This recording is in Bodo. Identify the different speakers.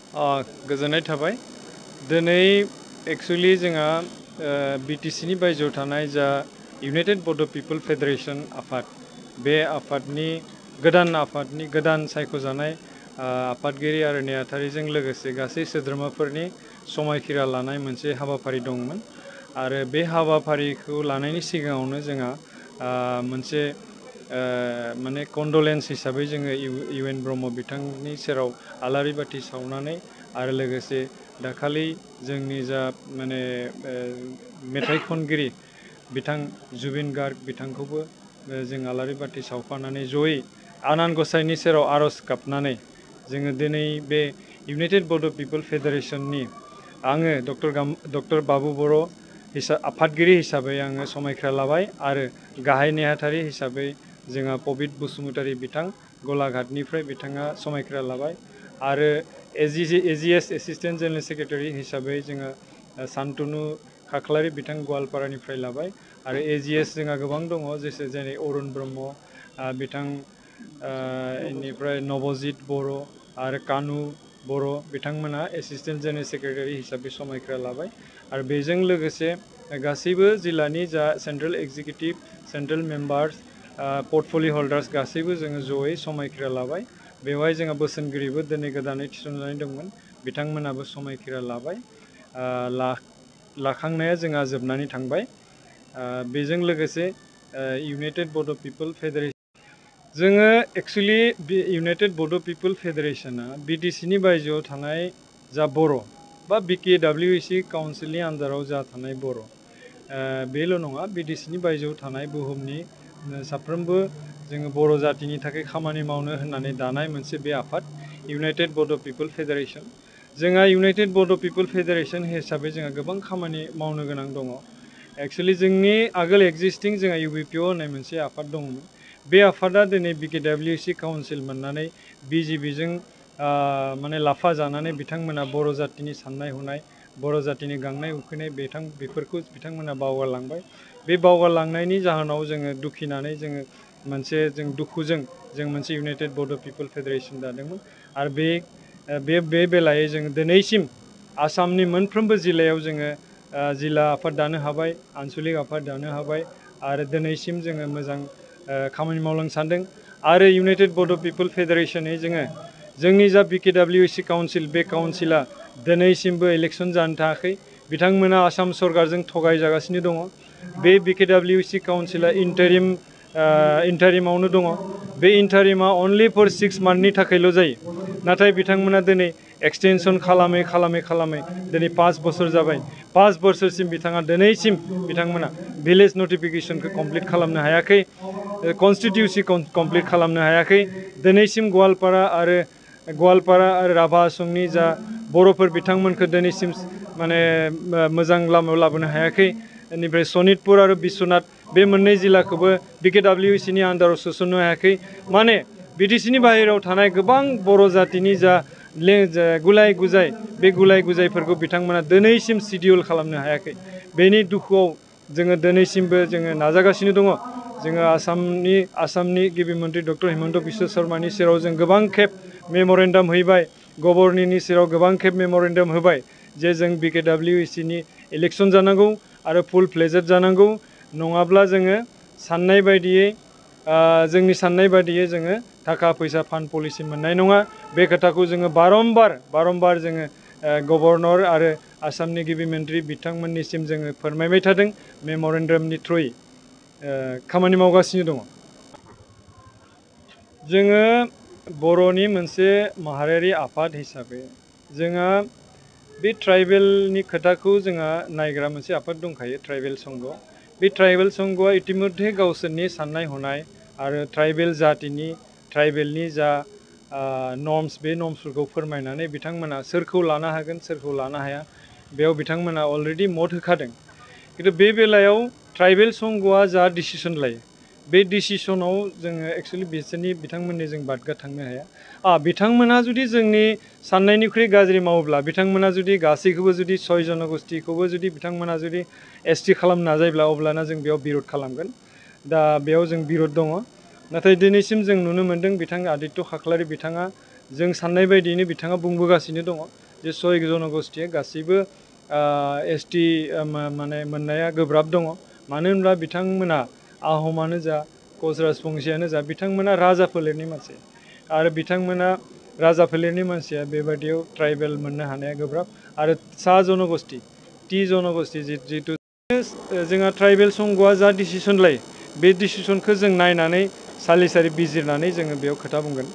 Speaker 1: गोजोननाय थाबाय दिनै एक्चुअली जोंहा बिटिसिनि बायजोआव थानाय जा इउनाइटेड बड' पिपल फेडारेशन आफाद बे आफादनि गोदान सायख'जानाय आफादगिरि आरो नेहाथारिजों लोगोसे गासै सोद्रोमाफोरनि समायखिरा लानाय मोनसे हाबाफारि दंमोन आरो बे हाबाफारिखौ लानायनि सिगाङावनो जोंहा मोनसे माने कन्डलेन्स हिसाबै जोङो इउएन ब्रह्म बिथांनि सेराव आलारि बाथि सावनानै आरो लोगोसे दाखालि जोंनि जा माने मेथाइ खनगिरि बिथां जुबिन गार्ग बिथांखौबो जों आलारि बाथि सावफानानै जयै आनान गसाइनि सेराव आर'ज गाबनानै जोङो दिनै बे इउनाइटेड बड' पिपल फेडारेशननि आङो डक्टर बाबु बर' आफादगिरि हिसाबै आङो समायखिरा लाबाय आरो गाहाय नेहाथारि हिसाबै जोंहा पबित बसुमतारी बिथां गलाघाटनिफ्राय बिथाङा समायखिरा लाबाय आरो एजिएस एसिस्टेन्ट जेनेरेल सेक्रेटारि हिसाबै जोङो सान्तनु खाख्लारि बिथां गवालपारानिफ्राय लाबाय आरो एजिएस जोंहा गोबां दङ जेरै अरुण ब्रह्म बिथां इनिफ्राय नबजित बर' आरो कानु बर' बिथांमोना एसिस्टेन्ट जेनेरेल सेक्रेटारि हिसाबै समायखिरा लाबाय आरो बेजों लोगोसे गासैबो जिल्लानि जा सेन्ट्रेल एक्जिकिउटिभ सेन्ट्रेल मेम्बार्स पर्टफलिय' हल्डार्स गासैबो जोङो जयै समायखिरा लाबाय बेवहाय जोंहा बोसोनगिरिबो दिनै गोदानै थिसनजानाय दंमोन बिथांमोनाबो समायखिरा लाबाय लाखांनाया जोंहा जोबनानै थांबाय बेजों लोगोसे इउनाइटेड बड' पिपल फेडारेशन जोङो एक्सुवेलि बे इउनाइटेड बड' पिपल फेडारेशना बिटिसिनि बायजोआव थानाय जा बर' बा बिकेडब्लिउसि काउन्सिलनि आन्दाराव जा थानाय बर' बेल' नङा बिटिसिनि बायजोआव थानाय बुहुमनि साफ्रोमबो जोङो बर' जातिनि थाखाय खामानि मावनो होननानै दानाय मोनसे बे आफाद इउनाइटेड बड' पिपल फेडारेशन जोंहा इउनाइटेड बड' पिपल फेडारेशन हिसाबै जोंहा गोबां खामानि मावनो गोनां दङ एक्सुवेलि जोंनि आगोल एक्जिस्टिं जोंहा इउबिपिअ होननाय मोनसे आफाद दंमोन बे आफादा दिनै बिकेडब्लिउसि काउन्सिल मोननानै बिजिबिजों माने लाफा जानानै बिथांमोना बर' जातिनि साननाय हनाय बर' जातिनि गांनाय उखैनाय बेफोरखौ बिथांमोना बावगारलांबाय बे बावगारलांनायनि जाहोनाव जोङो दुखिनानै जोङो जों दुखुजों जों मोनसे इउनाइटेड बड' पिपल फेडारेशन दादोंमोन आरो बे बेलायै जोङो दिनैसिम आसामनि मोनफ्रोमबो जिल्लायाव जोङो जिल्ला आफाद दानो हाबाय आनसलिक आफाद दानो हाबाय आरो दिनैसिम जोङो मोजां खामानि मावलांनो सानदों आरो इउनाइटेड बड' पिपल फेडारेशनै जोंनि जा बिकेडब्लिउसि काउन्सिल बे काउन्सिला दिनैसिमबो इलेक्सन जानो थाखाय बिथांमोना आसाम सरकारजों थगायजागासिनो दङ बे बिकेडब्लिउसि काउन्सिला इन्टारिमावनो दङ बे इन्टारिमा अनलि फर 6 मान्थनि थाखायल' जायो नाथाय बिथांमोना दिनै एक्सटेनसन खालामै दिनै 5 बोसोर जाबाय 5 बोसोरसिम दिनैसिम बिथांमोना भिलेज नटिफिकेसनखौ कमप्लिट खालामनो हायाखै कनस्टिटिउसि कमप्लिट खालामनो हायाखै दिनैसिम गवालपारा आरो राभा आसमनि जा बर'फोर बिथांमोनखौ दिनैसिम माने मोजां लामायाव लाबोनो हायाखै बेनिफ्राय सनितपुर आरो बिश्वनाथ बे मोननै जिल्लाखौबो बिकेडब्लिउसिनि आन्दाराव सोसननो हायाखै माने बिटिसिनि बाहेरायाव थानाय गोबां बर' जातिनि जा गुलाय गुजायफोरखौ बिथांमोना दिनैसिम सिडिउल खालामनो हायाखै बेनि दुखुआव जोङो दिनैसिमबो जोङो नाजागासिनो दङ जोङो आसामनि गिबि मन्त्रि डक्टर हिमन्त बिश्व शर्मानि सेराव जों गोबां खेब मेमरेन्डाम हैबाय गभर्नरनि सेराव गोबां खेब मेमरेन्डाम होबाय जे जों बिकेडब्लिउसिनि इलेक्सन जानांगौ आरो फुल फ्लेजेड जानांगौ नङाब्ला जोङो जोंनि साननाय बायदियै जोङो थाखा फैसा फान्ड पलिसि मोननाय नङा बे खोथाखौ जोङो बारम्बार जोङो गभर्नर आरो आसामनि गिबि मन्त्रि बिथांमोननिसिम जोङो फोरमायबाय थादों मेमरेन्डामनि थ्रुयै खामानि मावगासिनो दङ जोङो बर'नि मोनसे माहारियारि आफाद हिसाबै जोंहा बे ट्राइबेलनि खोथाखौ जोंहा नायग्रा मोनसे आफाद दंखायो ट्राइबेल संघ बे ट्राइबेल संघआ इतिमध्य गावसोरनि साननाय हनाय आरो ट्राइबेलनि जा नर्म्स बे नर्म्सफोरखौ फोरमायनानै बिथांमोना सोरखौ लानो हागोन सोरखौ लानो हाया बेयाव बिथांमोना अलरेडि मत होखादों खिन्थु बे बेलायाव ट्राइबेल संघआ जा डिसिसन लायो बे डिसिसनाव जोङो एक्सुवेलि बिथांमोननि जों बादगा थांनो हाया बिथांमोना जुदि जोंनि साननायनिख्रुइ गाज्रि मावोब्ला बिथांमोना जुदि गासैखौबो जुदि 6 जनगोष्ठीखौबो जुदि बिथांमोना जुदि एसटि खालामनो नाजायोब्ला अब्लाना जों बेयाव बिरद खालामगोन दा बेयाव जों बिरद दङ नाथाय दिनैसिम जों नुनो मोन्दों बिथां आदित्य खाख्लारि बिथाङा जों साननाय बायदियैनो बिथाङा बुंबोगासिनो दङ जे 6 जनगोष्ठीया गासैबो एसटि माने मोननाया गोब्राब दङ मानो होनब्ला बिथांमोना आहमानो जा कच राजबंशियानो जा बिथांमोना राजा फोलेरनि मानसि आरो बिथांमोना राजा फोलेरनि मानसिया बेबायदियाव ट्राइबेल मोननो हानाया गोब्राब आरो सा जनगोष्ठी टि जनगोष्ठी जितु जोंहा ट्राइबेल संघआ जा डिसिसन लायो बे डिसिसनखौ जों नायनानै सालिसारि बिजिरनानै जोङो बेयाव खोथा बुंगोन